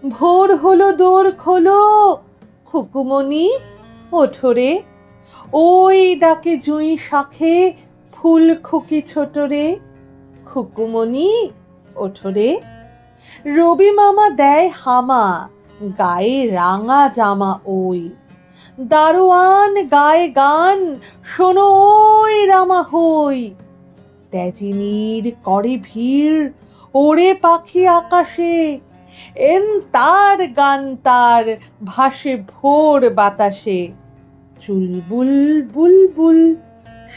ভোর হলো, দোর খোলো, খুকুমণি ওঠো রে। ওই ডাকে জুঁই শাখে ফুল খুকি ছোট রে, খুকুমণি ওঠো রে। রবি মামা দেয় হামা, গায়ে রাঙা জামা ওই। দারোয়ান গায়ে গান, শোনো ওই রামা হই। তেজিনীর করে ভিড়, ওরে পাখি আকাশে, এন তার গান তার ভাসে ভোর বাতাসে। চুলবুল বুলবুল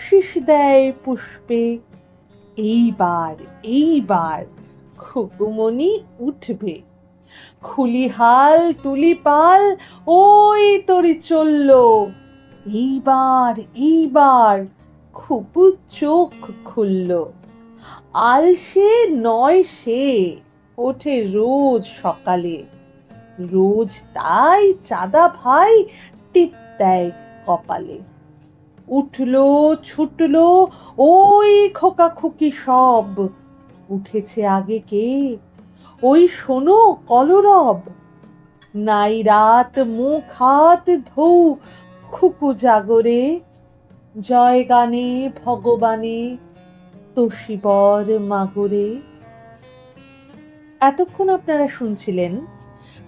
শীষ দেয় পুষ্পে, এইবার এইবার খুকুমণি উঠবে। খুলিহাল তুলি পাল ওই তরি চলল, এইবার এইবার খুকু চোখ খুলল। আলসে নয় সে, ওঠে রোজ সকালে, রোজ তাই চাঁদা ভাই টিপ দেয় কপালে। উঠলো ছুটলো ওই খোকা খুকি সব, উঠেছে আগে কে ওই শোনো কলরব। নাই রাত মুখ হাত ধৌ খুকু জাগরে, জয় গানে ভগবানে তসিবর মাগরে। এতক্ষণ আপনারা শুনছিলেন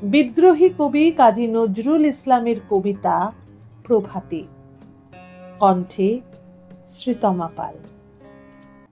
বিদ্রোহী কবি কাজী নজরুল ইসলামের কবিতা প্রভাতী, কণ্ঠে শ্রীতমা পাল।